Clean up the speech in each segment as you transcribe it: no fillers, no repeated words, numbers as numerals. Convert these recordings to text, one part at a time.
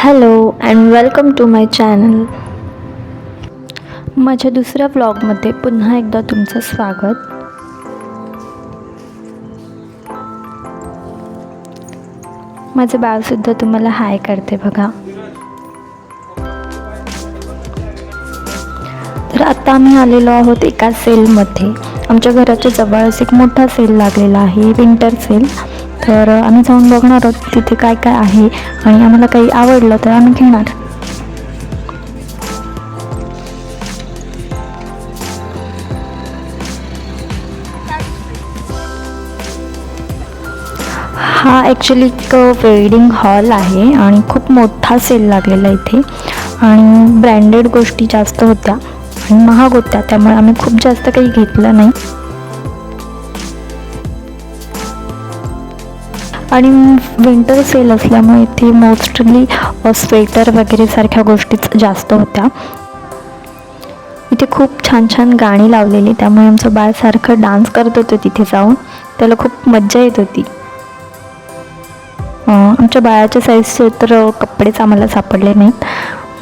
Hello and welcome to my channel. माझ्या दुसऱ्या व्लॉगमध्ये पुन्हा एकदा तुमचं स्वागत. माझं बाळसुद्धा तुम्हाला हाय करते बघा. तर आता आम्ही आलेलो आहोत एका सेलमध्ये. आमच्या घराच्या जवळच एक मोठा सेल लागलेला आहे, विंटर सेल. तर आम्ही जाऊन बघणार आहोत तिथे काय काय आहे आणि आम्हाला काही आवडलं तर आम्ही घेणार. हा ॲक्च्युली एक वेडिंग हॉल आहे आणि खूप मोठा सेल लागलेला इथे आणि ब्रँडेड गोष्टी जास्त होत्या आणि महाग होत्या, त्यामुळे आम्ही खूप जास्त काही घेतलं नाही. आणि विंटर सेल असल्यामुळे इथे मोस्टली स्वेटर वगैरे सारख्या गोष्टीच जास्त होत्या. इथे खूप छान छान गाणी लावलेली, त्यामुळे आमचं बाळ सारखं डान्स करत होतं तिथे जाऊन. त्याला खूप मज्जा येत होती. आमच्या बाळाच्या साईजचे तर कपडेच आम्हाला सापडले नाहीत.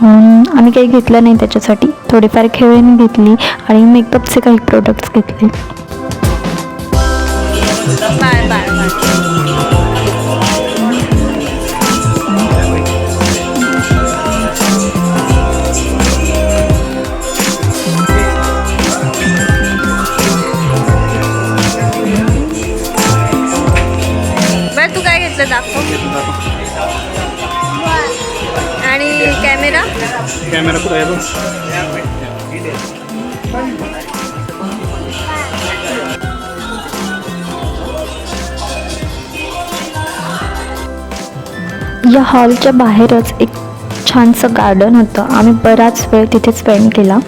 आम्ही काही घेतलं नाही त्याच्यासाठी. थोडीफार खेळणी घेतली आणि मेकअपचे काही प्रोडक्ट्स घेतले. तू काय घेतलं दाखव. आणि कॅमेरा कुठे आहे? या हॉलच्या बाहेरच एक छानसं गार्डन होतं. आम्ही बराच वेळ तिथे स्पेंड केला.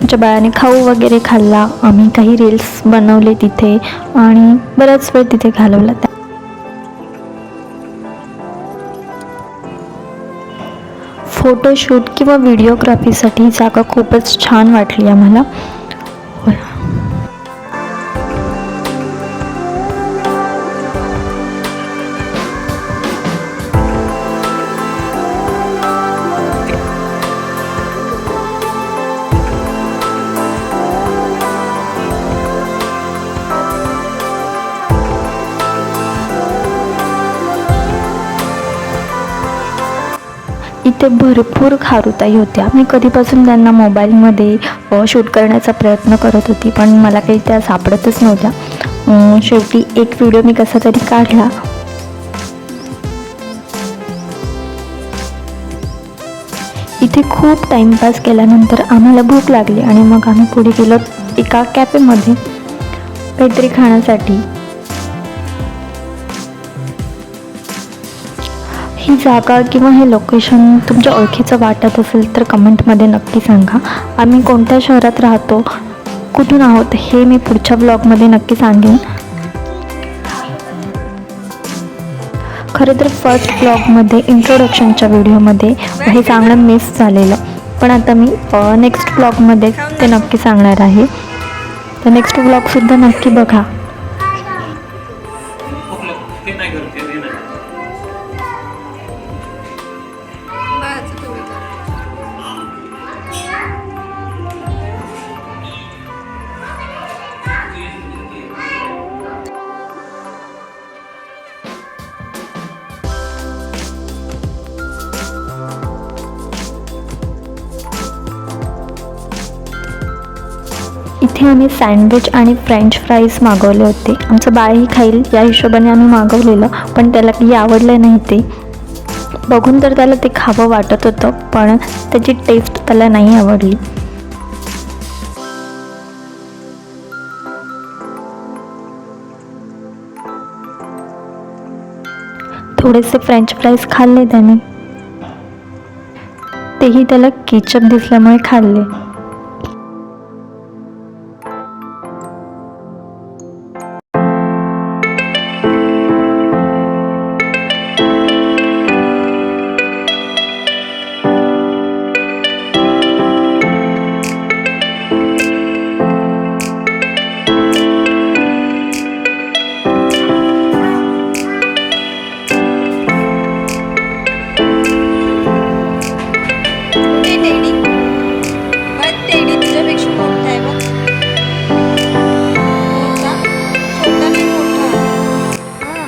आमच्या बाळाने खाऊ वगैरे खाल्ला. आम्ही काही रील्स बनवले तिथे आणि बराच वेळ तिथे घालवला. फोटोशूट किंवा व्हिडिओग्राफीसाठी जागा खूपच छान वाटली आम्हाला. इथे भरपूर खारुताई होत्या. मी कधीपासून त्यांना मोबाईलमध्ये शूट करण्याचा प्रयत्न करत होती, पण मला काही त्या सापडतच नव्हत्या. शेवटी एक व्हिडिओ मी कसा तरी काढला. इथे खूप टाईमपास केल्यानंतर आम्हाला भूक लागली आणि मग आम्ही पुढे गेलो एका कॅफेमध्ये काहीतरी खाण्यासाठी. ही जागा किंवा हे लोकेशन तुमच्या ओळखीचं वाटत असेल तर कमेंटमध्ये नक्की सांगा. आम्ही कोणत्या शहरात राहतो, कुठून आहोत हे मी पुढच्या ब्लॉगमध्ये नक्की सांगेन. खरं तर फर्स्ट ब्लॉगमध्ये इंट्रोडक्शनच्या व्हिडिओमध्ये हे सांगणं मिस झालेलं, पण आता मी नेक्स्ट ब्लॉगमध्ये ते नक्की सांगणार आहे. तर नेक्स्ट ब्लॉगसुद्धा नक्की बघा. इथे आम्ही सँडविच आणि फ्रेंच फ्राईज मागवले होते. आमचं बाळही खाईल या हिशोबाने आम्ही मागवलेलं, पण त्याला काही आवडलं नाही. ते बघून तर त्याला ते खावं वाटत होतं, पण त्याची टेस्ट त्याला नाही आवडली. थोडेसे फ्रेंच फ्राईज खाल्ले त्याने, तेही त्याला केचप दिसल्यामुळे खाल्ले.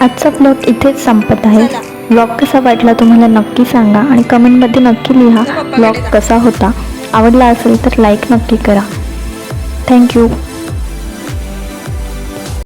आजचा ब्लॉग इथेच संपत आहे. चला. ब्लॉग कसा वाटला तुम्हाला नक्की सांगा आणि कमेंटमध्ये नक्की लिहा पप्पाकडे ब्लॉग जा. कसा होता. आवडला असेल तर लाईक नक्की करा. थँक्यू.